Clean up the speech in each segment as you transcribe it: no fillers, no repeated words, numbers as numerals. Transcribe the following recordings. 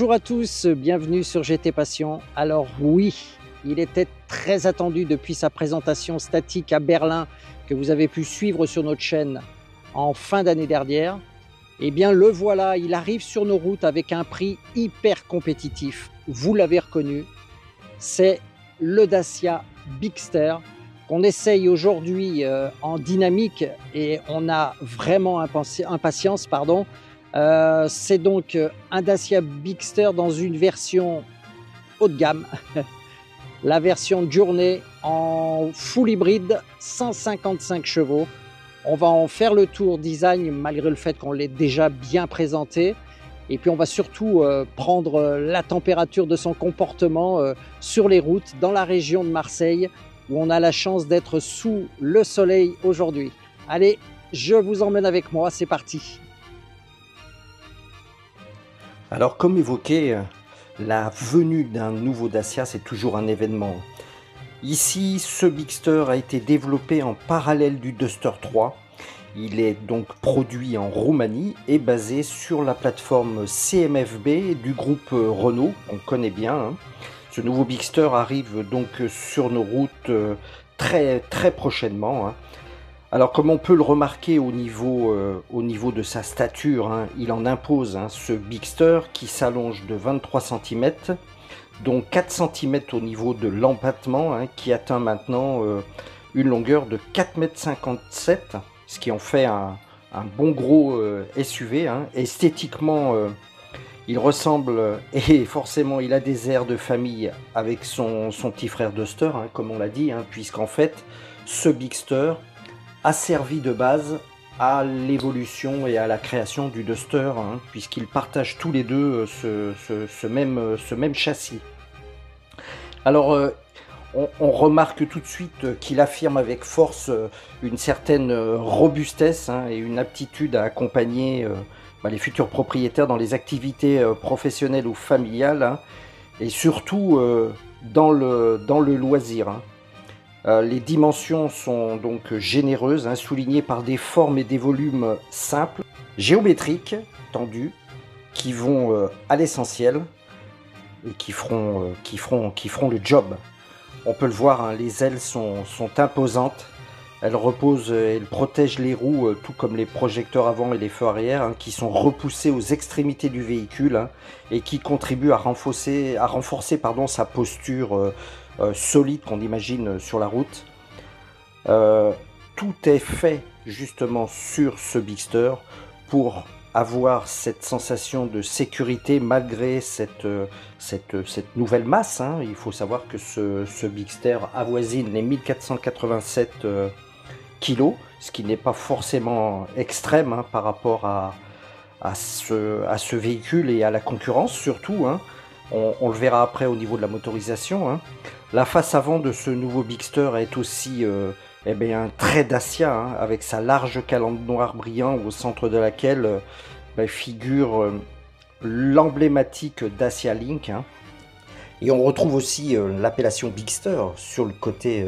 Bonjour à tous, bienvenue sur GT Passion. Alors oui, il était très attendu depuis sa présentation statique à Berlin que vous avez pu suivre sur notre chaîne en fin d'année dernière. Eh bien le voilà, il arrive sur nos routes avec un prix hyper compétitif. Vous l'avez reconnu, c'est le Dacia Bigster qu'on essaye aujourd'hui en dynamique et on a vraiment impatience. C'est donc un Dacia Bigster dans une version haut de gamme, la version Journey en full hybride, 155 chevaux. On va en faire le tour design malgré le fait qu'on l'ait déjà bien présenté. Et puis on va surtout prendre la température de son comportement sur les routes dans la région de Marseille où on a la chance d'être sous le soleil aujourd'hui. Allez, je vous emmène avec moi, c'est parti. Alors comme évoqué, la venue d'un nouveau Dacia, c'est toujours un événement. Ici, ce Bigster a été développé en parallèle du Duster 3. Il est donc produit en Roumanie et basé sur la plateforme CMFB du groupe Renault, on connaît bien. Hein. Ce nouveau Bigster arrive donc sur nos routes très prochainement. Hein. Alors comme on peut le remarquer au niveau de sa stature, hein, il en impose ce Bigster qui s'allonge de 23 cm, dont 4 cm au niveau de l'empattement, hein, qui atteint maintenant une longueur de 4,57 m, ce qui en fait un bon gros SUV. Hein. Esthétiquement, il ressemble, et forcément il a des airs de famille avec son petit frère Duster, hein, comme on l'a dit, hein, puisqu'en fait ce Bigster a servi de base à l'évolution et à la création du Duster, hein, puisqu'ils partagent tous les deux ce même châssis. Alors on remarque tout de suite qu'il affirme avec force une certaine robustesse, hein, et une aptitude à accompagner les futurs propriétaires dans les activités professionnelles ou familiales, hein, et surtout dans le loisir. Hein. Les dimensions sont donc généreuses, hein, soulignées par des formes et des volumes simples, géométriques, tendus, qui vont à l'essentiel et qui feront le job. On peut le voir, hein, les ailes sont imposantes, elles reposent, elles protègent les roues, tout comme les projecteurs avant et les feux arrière, hein, qui sont repoussés aux extrémités du véhicule, hein, et qui contribuent à renforcer sa posture solide qu'on imagine sur la route. Tout est fait justement sur ce Bigster pour avoir cette sensation de sécurité malgré cette nouvelle masse. Hein. Il faut savoir que ce Bigster avoisine les 1487 kg, ce qui n'est pas forcément extrême, hein, par rapport à ce véhicule et à la concurrence surtout. Hein. On le verra après au niveau de la motorisation. Hein. La face avant de ce nouveau Bigster est aussi très Dacia, hein, avec sa large calandre noire brillant au centre de laquelle figure l'emblématique Dacia Link. Hein. Et on retrouve aussi l'appellation Bigster sur le côté.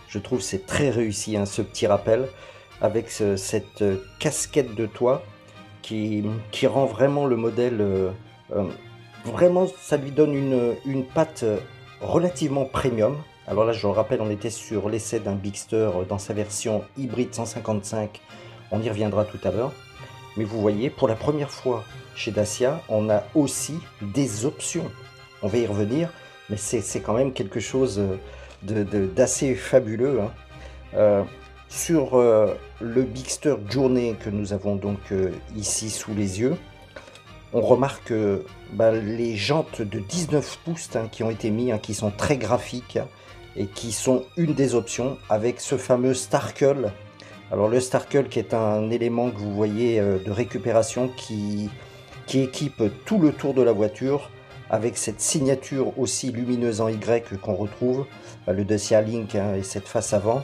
Je trouve c'est très réussi, hein, ce petit rappel avec cette casquette de toit qui rend vraiment le modèle vraiment, ça lui donne une patte relativement premium. Alors là, je le rappelle, on était sur l'essai d'un Bigster dans sa version hybride 155. On y reviendra tout à l'heure. Mais vous voyez, pour la première fois chez Dacia, on a aussi des options. On va y revenir, mais c'est quand même quelque chose d'assez fabuleux. Hein. Sur le Bigster Journey que nous avons donc ici sous les yeux, on remarque les jantes de 19 pouces, hein, qui ont été mis, hein, qui sont très graphiques, hein, et qui sont une des options avec ce fameux Starkle. Alors le Starkle qui est un élément que vous voyez de récupération qui équipe tout le tour de la voiture avec cette signature aussi lumineuse en Y qu'on retrouve, le Dacia Link, hein, et cette face avant.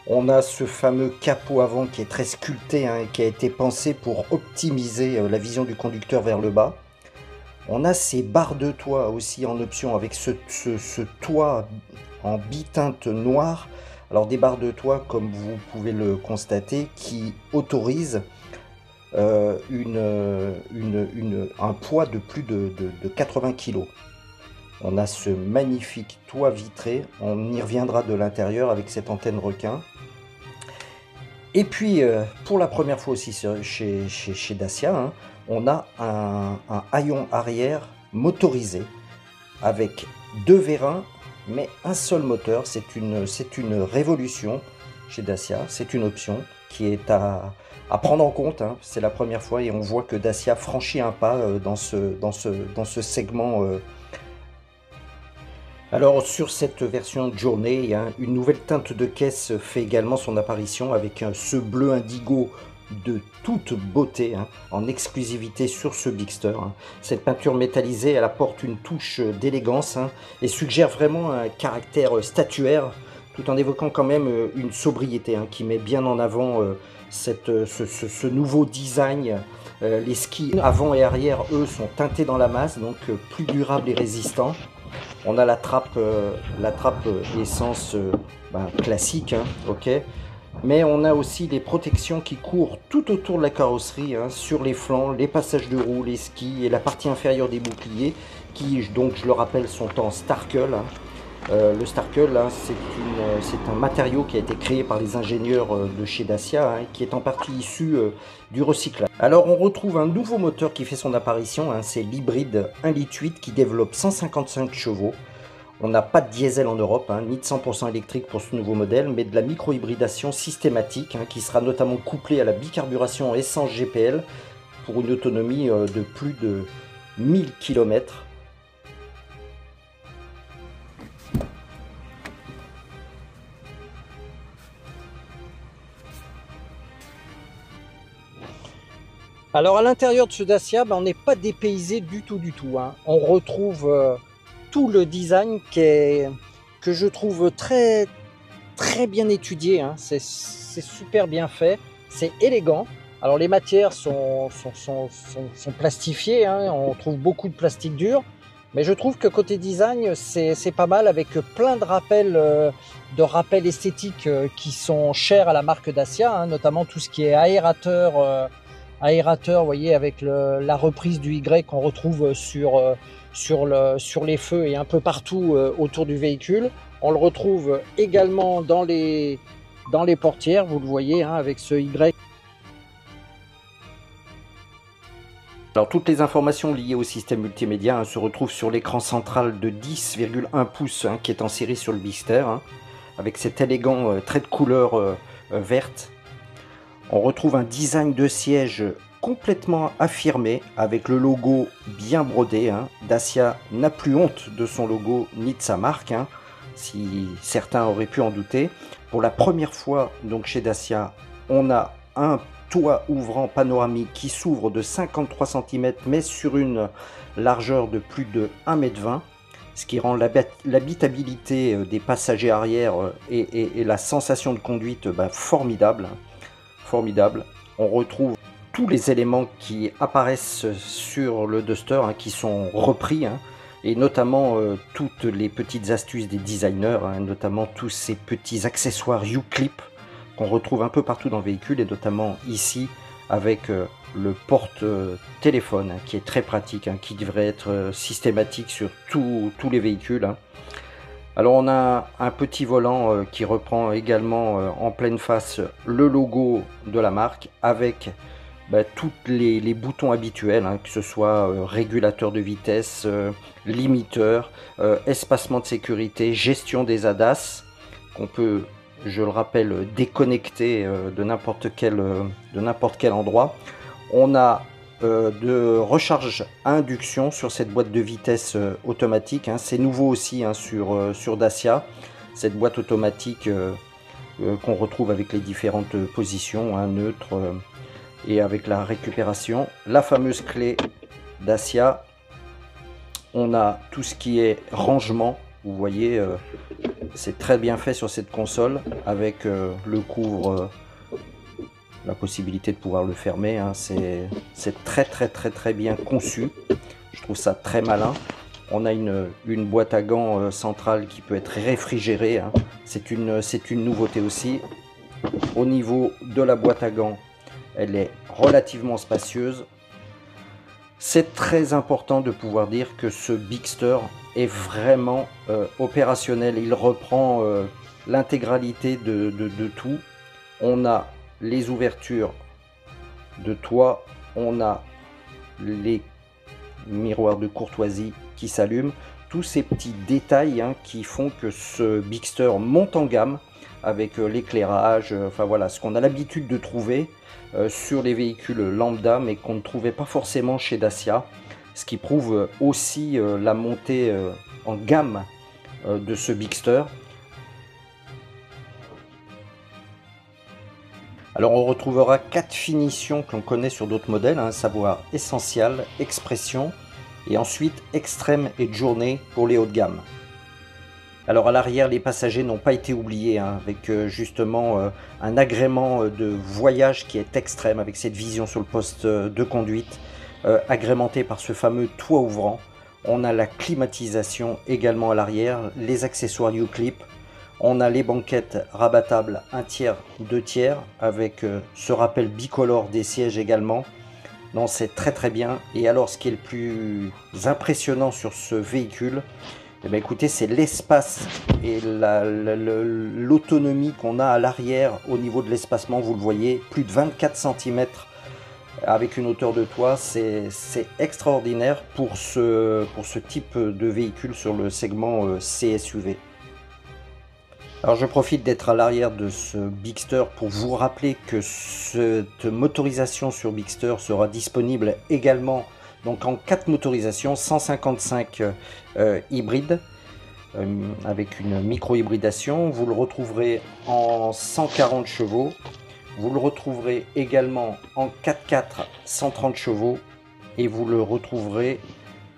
On a ce fameux capot avant qui est très sculpté, hein, et qui a été pensé pour optimiser la vision du conducteur vers le bas. On a ces barres de toit aussi en option avec ce toit en biteinte noire. Alors des barres de toit, comme vous pouvez le constater, qui autorisent un poids de plus de 80 kg. On a ce magnifique toit vitré, on y reviendra de l'intérieur avec cette antenne requin. Et puis, pour la première fois aussi chez Dacia, hein, on a un haillon arrière motorisé avec 2 vérins, mais un seul moteur. C'est une révolution chez Dacia, c'est une option qui est à prendre en compte, hein. C'est la première fois et on voit que Dacia franchit un pas dans ce segment. Alors sur cette version Journey, hein, une nouvelle teinte de caisse fait également son apparition avec ce bleu indigo de toute beauté, hein, en exclusivité sur ce Bigster, hein. Cette peinture métallisée, elle apporte une touche d'élégance, hein, et suggère vraiment un caractère statuaire, tout en évoquant quand même une sobriété, hein, qui met bien en avant ce nouveau design. Les skis avant et arrière, eux, sont teintés dans la masse, donc plus durables et résistants. On a la trappe essence classique, hein, ok. Mais on a aussi les protections qui courent tout autour de la carrosserie, hein, sur les flancs, les passages de roues, les skis et la partie inférieure des boucliers, qui, donc je le rappelle, sont en Starkel, hein. Le Starkel, hein, c'est un matériau qui a été créé par les ingénieurs de chez Dacia, hein, qui est en partie issu du recyclage. Alors on retrouve un nouveau moteur qui fait son apparition, hein, c'est l'hybride 1,8 litre qui développe 155 chevaux. On n'a pas de diesel en Europe, hein, ni de 100% électrique pour ce nouveau modèle, mais de la micro-hybridation systématique, hein, qui sera notamment couplée à la bicarburation essence GPL pour une autonomie de plus de 1000 km. Alors à l'intérieur de ce Dacia, on n'est pas dépaysé du tout, hein. On retrouve tout le design que je trouve très bien étudié, hein. C'est super bien fait, c'est élégant. Alors les matières sont plastifiées, hein. On trouve beaucoup de plastique dur, mais je trouve que côté design, c'est pas mal, avec plein de rappels esthétiques qui sont chers à la marque Dacia, hein, notamment tout ce qui est aérateur, vous voyez, avec la reprise du Y qu'on retrouve sur les feux et un peu partout autour du véhicule. On le retrouve également dans les portières, vous le voyez, hein, avec ce Y. Alors toutes les informations liées au système multimédia, hein, se retrouvent sur l'écran central de 10,1 pouces, hein, qui est en série sur le Bigster, hein, avec cet élégant trait de couleur verte. On retrouve un design de siège complètement affirmé, avec le logo bien brodé, hein. Dacia n'a plus honte de son logo ni de sa marque, hein, si certains auraient pu en douter. Pour la première fois donc chez Dacia, on a un toit ouvrant panoramique qui s'ouvre de 53 cm mais sur une largeur de plus de 1,20 m, ce qui rend l'habitabilité des passagers arrière et la sensation de conduite formidable. On retrouve tous les éléments qui apparaissent sur le Duster, hein, qui sont repris, hein, et notamment toutes les petites astuces des designers, hein, notamment tous ces petits accessoires U-Clip qu'on retrouve un peu partout dans le véhicule, et notamment ici avec le porte-téléphone, hein, qui est très pratique, hein, qui devrait être systématique sur tous les véhicules, hein. Alors on a un petit volant qui reprend également en pleine face le logo de la marque, avec tous les boutons habituels, hein, que ce soit régulateur de vitesse, limiteur, espacement de sécurité, gestion des ADAS, qu'on peut, je le rappelle, déconnecter de n'importe quel endroit. On a de recharge à induction sur cette boîte de vitesse automatique, hein. C'est nouveau aussi, hein, sur Dacia, cette boîte automatique qu'on retrouve avec les différentes positions, hein, neutre et avec la récupération. La fameuse clé Dacia. On a tout ce qui est rangement, vous voyez, c'est très bien fait sur cette console, avec le couvre, la possibilité de pouvoir le fermer, hein. C'est très bien conçu, je trouve ça très malin. On a une boîte à gants centrale qui peut être réfrigérée, hein. C'est une nouveauté aussi. Au niveau de la boîte à gants, elle est relativement spacieuse. C'est très important de pouvoir dire que ce Bigster est vraiment opérationnel. Il reprend l'intégralité de tout. On a les ouvertures de toit, on a les miroirs de courtoisie qui s'allument. Tous ces petits détails qui font que ce Bigster monte en gamme avec l'éclairage, enfin voilà, ce qu'on a l'habitude de trouver sur les véhicules lambda, mais qu'on ne trouvait pas forcément chez Dacia, ce qui prouve aussi la montée en gamme de ce Bigster. Alors on retrouvera 4 finitions que l'on connaît sur d'autres modèles, à savoir Essential, Expression, et ensuite Extrême et Journée pour les hauts de gamme. Alors à l'arrière, les passagers n'ont pas été oubliés, avec justement un agrément de voyage qui est extrême, avec cette vision sur le poste de conduite, agrémenté par ce fameux toit ouvrant. On a la climatisation également à l'arrière, les accessoires U-Clip, on a les banquettes rabattables 1 tiers, 2 tiers, avec ce rappel bicolore des sièges également. Non, c'est très bien. Et alors ce qui est le plus impressionnant sur ce véhicule, eh bien, écoutez, c'est l'espace et l'autonomie qu'on a à l'arrière au niveau de l'espacement. Vous le voyez, plus de 24 cm avec une hauteur de toit, c'est extraordinaire pour ce type de véhicule sur le segment CSUV. Alors je profite d'être à l'arrière de ce Bigster pour vous rappeler que cette motorisation sur Bigster sera disponible également donc en 4 motorisations, 155 hybrides avec une micro-hybridation. Vous le retrouverez en 140 chevaux. Vous le retrouverez également en 4x4 130 chevaux et vous le retrouverez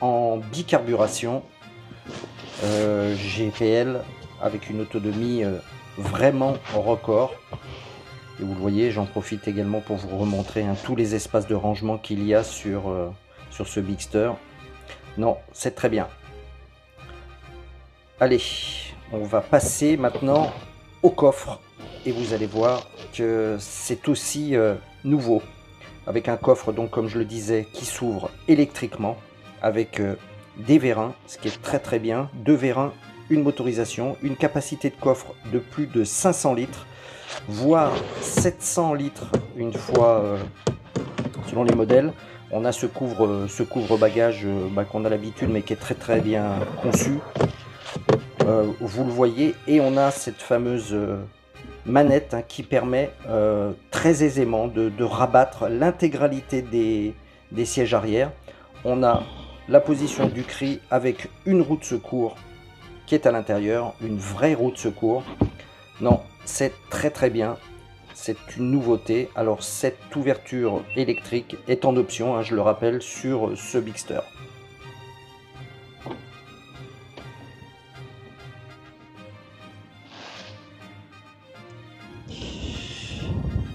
en bicarburation GPL avec une autonomie vraiment record. Et vous le voyez, j'en profite également pour vous remontrer tous les espaces de rangement qu'il y a sur ce Bigster. Non, c'est très bien. Allez, on va passer maintenant au coffre. Et vous allez voir que c'est aussi nouveau. Avec un coffre, donc comme je le disais, qui s'ouvre électriquement. Avec des vérins, ce qui est très bien. 2 vérins, une motorisation, une capacité de coffre de plus de 500 litres, voire 700 litres une fois selon les modèles. On a ce couvre-bagage qu'on a l'habitude mais qui est très bien conçu. Vous le voyez, et on a cette fameuse manette qui permet très aisément de rabattre l'intégralité des sièges arrière. On a la position du cri avec une roue de secours qui est à l'intérieur, une vraie roue de secours. Non, c'est très bien, c'est une nouveauté. Alors cette ouverture électrique est en option, je le rappelle, sur ce Bigster.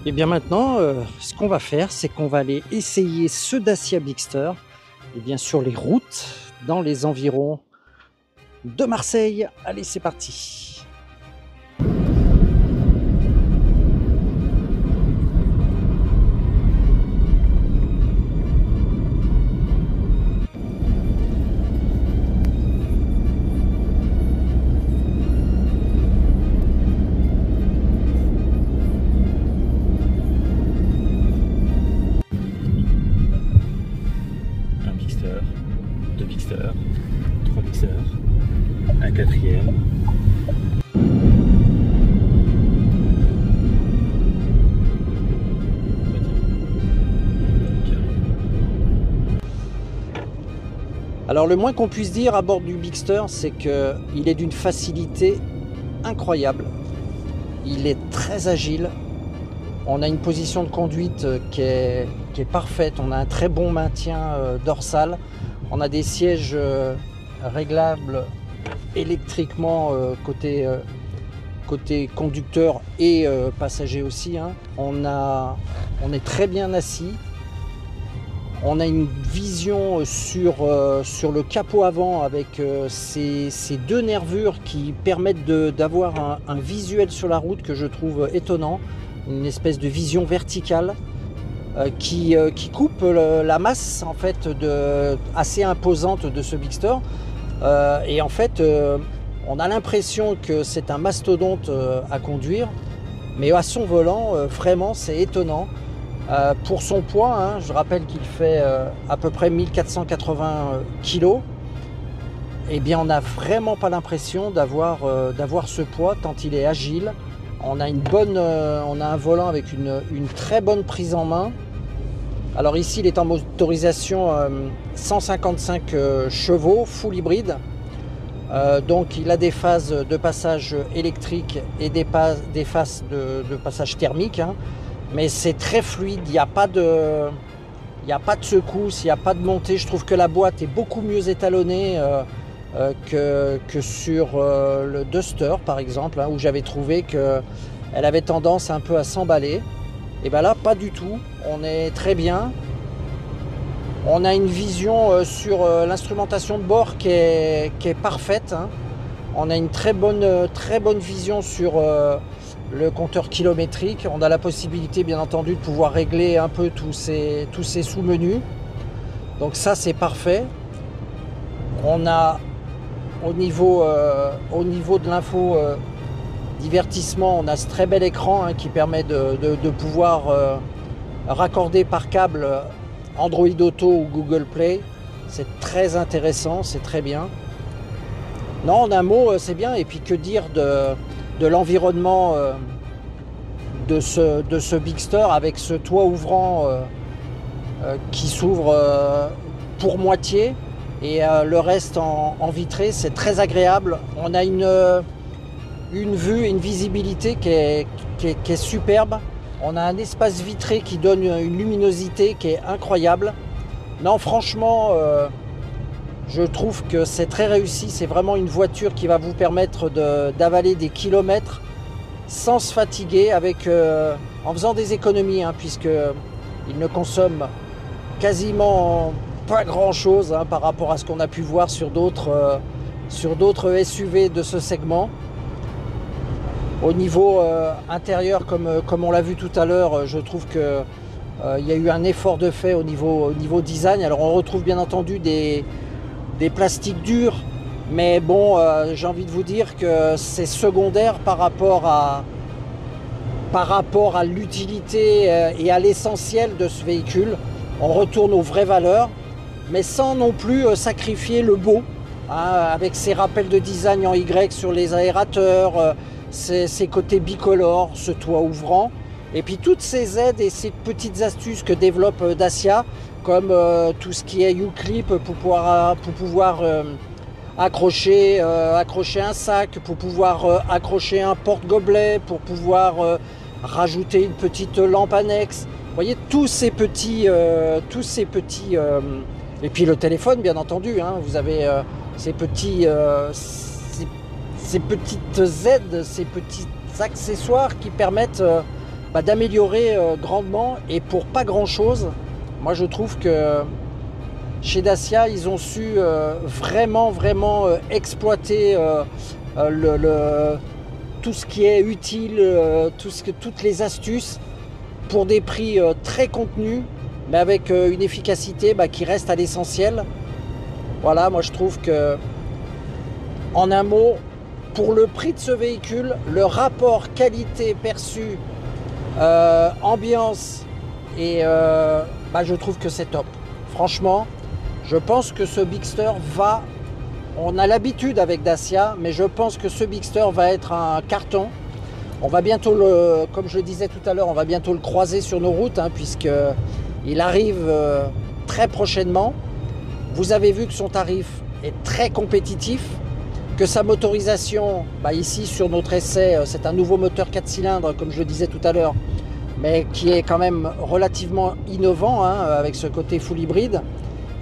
Et bien maintenant, ce qu'on va faire, c'est qu'on va aller essayer ce Dacia Bigster, et bien sur les routes, dans les environs de Marseille. Allez, c'est parti. Un Bigster, 2 Bigster, 3 Bigster, un 4e. Alors le moins qu'on puisse dire à bord du Bigster, c'est qu'il est d'une facilité incroyable. Il est très agile. On a une position de conduite qui est parfaite. On a un très bon maintien dorsal. On a des sièges réglables électriquement côté conducteur et passager aussi. On est très bien assis. On a une vision sur le capot avant avec ces 2 nervures qui permettent d'avoir un visuel sur la route que je trouve étonnant. Une espèce de vision verticale. qui coupe la masse en fait assez imposante de ce Bigster. Et en fait, on a l'impression que c'est un mastodonte à conduire, mais à son volant, vraiment, c'est étonnant. Pour son poids, hein, je rappelle qu'il fait à peu près 1480 kg. Eh bien, on n'a vraiment pas l'impression d'avoir ce poids tant il est agile. On a un volant avec une très bonne prise en main. Alors ici, il est en motorisation 155 chevaux, full hybride. Donc il a des phases de passage électrique et des phases de passage thermique. Hein. Mais c'est très fluide, il n'y a pas de secousse, il n'y a pas de montée. Je trouve que la boîte est beaucoup mieux étalonnée que sur le Duster par exemple, hein, où j'avais trouvé qu'elle avait tendance un peu à s'emballer. Et bien là, pas du tout, on est très bien. On a une vision sur l'instrumentation de bord qui est parfaite. Hein. On a une très bonne vision sur le compteur kilométrique. On a la possibilité, bien entendu, de pouvoir régler un peu tous ces sous-menus. Donc ça, c'est parfait. On a au niveau de l'info divertissement, on a ce très bel écran hein, qui permet de pouvoir raccorder par câble Android Auto ou Google Play. C'est très intéressant, c'est très bien. Non, en un mot, c'est bien. Et puis que dire de l'environnement de ce Bigster avec ce toit ouvrant qui s'ouvre pour moitié et le reste en vitré. C'est très agréable. On a une vue, une visibilité qui est superbe. On a un espace vitré qui donne une luminosité qui est incroyable. Non, franchement, je trouve que c'est très réussi. C'est vraiment une voiture qui va vous permettre d'avaler des kilomètres sans se fatiguer, en faisant des économies, hein, puisqu'il ne consomme quasiment pas grand-chose hein, par rapport à ce qu'on a pu voir sur d'autres SUV de ce segment. Au niveau intérieur, comme on l'a vu tout à l'heure, je trouve que il y a eu un effort de fait au niveau design. Alors on retrouve bien entendu des plastiques durs, mais bon, j'ai envie de vous dire que c'est secondaire par rapport à l'utilité et à l'essentiel de ce véhicule. On retourne aux vraies valeurs, mais sans non plus sacrifier le beau, hein, avec ses rappels de design en Y sur les aérateurs, ses côtés bicolores, ce toit ouvrant, et puis toutes ces aides et ces petites astuces que développe Dacia, comme tout ce qui est U-clip pour pouvoir accrocher un sac, pour pouvoir accrocher un porte-gobelet, pour pouvoir rajouter une petite lampe annexe. Vous voyez, tous ces petits et puis le téléphone, bien entendu, hein, vous avez ces petites aides, ces petits accessoires qui permettent d'améliorer grandement, et pour pas grand chose. Moi je trouve que chez Dacia ils ont su vraiment exploiter tout ce qui est utile, toutes les astuces pour des prix très contenus, mais avec une efficacité qui reste à l'essentiel. Voilà, moi je trouve que, en un mot, pour le prix de ce véhicule, le rapport qualité perçu ambiance, et je trouve que c'est top. Franchement, je pense que ce Bigster on a l'habitude avec Dacia, mais je pense que ce Bigster va être un carton. On va bientôt comme je le disais tout à l'heure, on va bientôt le croiser sur nos routes, hein, puisqu'il arrive très prochainement. Vous avez vu que son tarif est très compétitif, que sa motorisation, ici sur notre essai, c'est un nouveau moteur 4 cylindres, comme je le disais tout à l'heure, mais qui est quand même relativement innovant, hein, avec ce côté full hybride.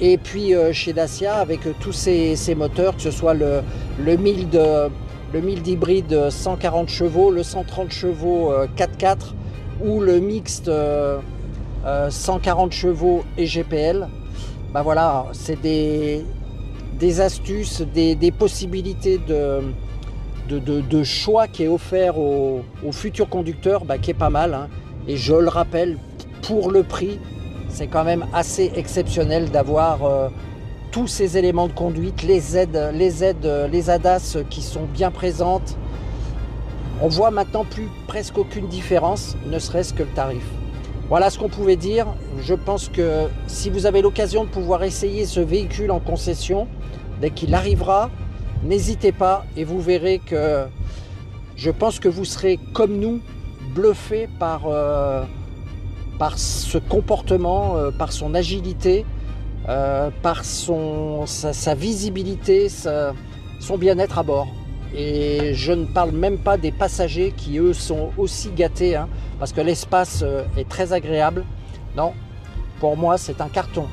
Et puis chez Dacia, avec tous ces moteurs, que ce soit le 1000 hybride 140 chevaux, le 130 chevaux 4x4 ou le mixte 140 chevaux et GPL, voilà, c'est des astuces, des possibilités de choix qui est offert aux futurs conducteurs, qui est pas mal, hein. Et je le rappelle, pour le prix, c'est quand même assez exceptionnel d'avoir tous ces éléments de conduite, les ADAS qui sont bien présentes. On voit maintenant presque aucune différence, ne serait-ce que le tarif. Voilà ce qu'on pouvait dire. Je pense que si vous avez l'occasion de pouvoir essayer ce véhicule en concession, dès qu'il arrivera, n'hésitez pas et vous verrez que je pense que vous serez comme nous bluffé par ce comportement, par son agilité, par sa visibilité, son bien-être à bord. Et je ne parle même pas des passagers qui eux sont aussi gâtés, hein, parce que l'espace est très agréable. Non, pour moi c'est un carton.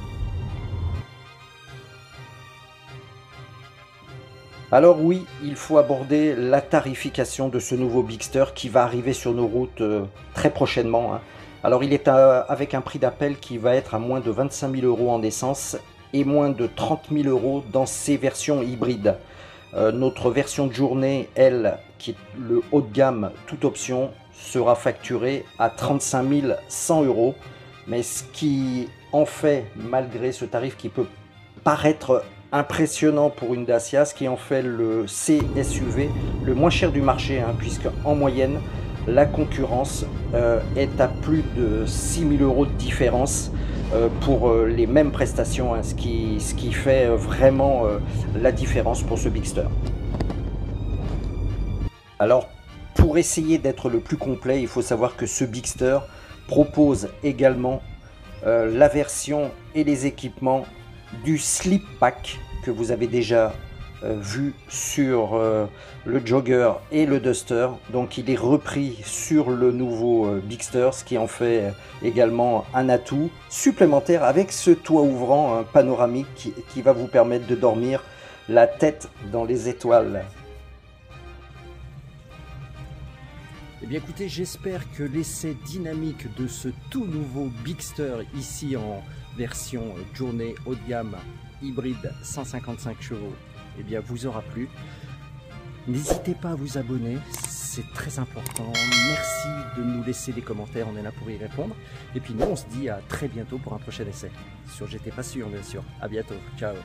Alors oui, il faut aborder la tarification de ce nouveau Bigster qui va arriver sur nos routes très prochainement, hein. Alors il est avec un prix d'appel qui va être à moins de 25 000 € en essence et moins de 30 000 € dans ses versions hybrides. Notre version de journée, elle, qui est le haut de gamme, toute option, sera facturée à 35 100 €. Mais ce qui en fait, malgré ce tarif qui peut paraître impressionnant pour une Dacia, ce qui en fait le CSUV le moins cher du marché, hein, puisque en moyenne, la concurrence est à plus de 6 000 € de différence pour les mêmes prestations, hein, ce qui fait vraiment la différence pour ce Bigster. Alors, pour essayer d'être le plus complet, il faut savoir que ce Bigster propose également la version et les équipements du Slip Pack que vous avez déjà vu sur le Jogger et le Duster. Donc il est repris sur le nouveau Bigster, ce qui en fait également un atout supplémentaire avec ce toit ouvrant panoramique qui va vous permettre de dormir la tête dans les étoiles. Eh bien écoutez, j'espère que l'essai dynamique de ce tout nouveau Bigster ici en version journée haut de gamme hybride 155 chevaux eh bien vous aura plu. N'hésitez pas à vous abonner, c'est très important. Merci de nous laisser des commentaires, on est là pour y répondre. Et puis nous on se dit à très bientôt pour un prochain essai sur GT Passion bien sûr. À bientôt, ciao.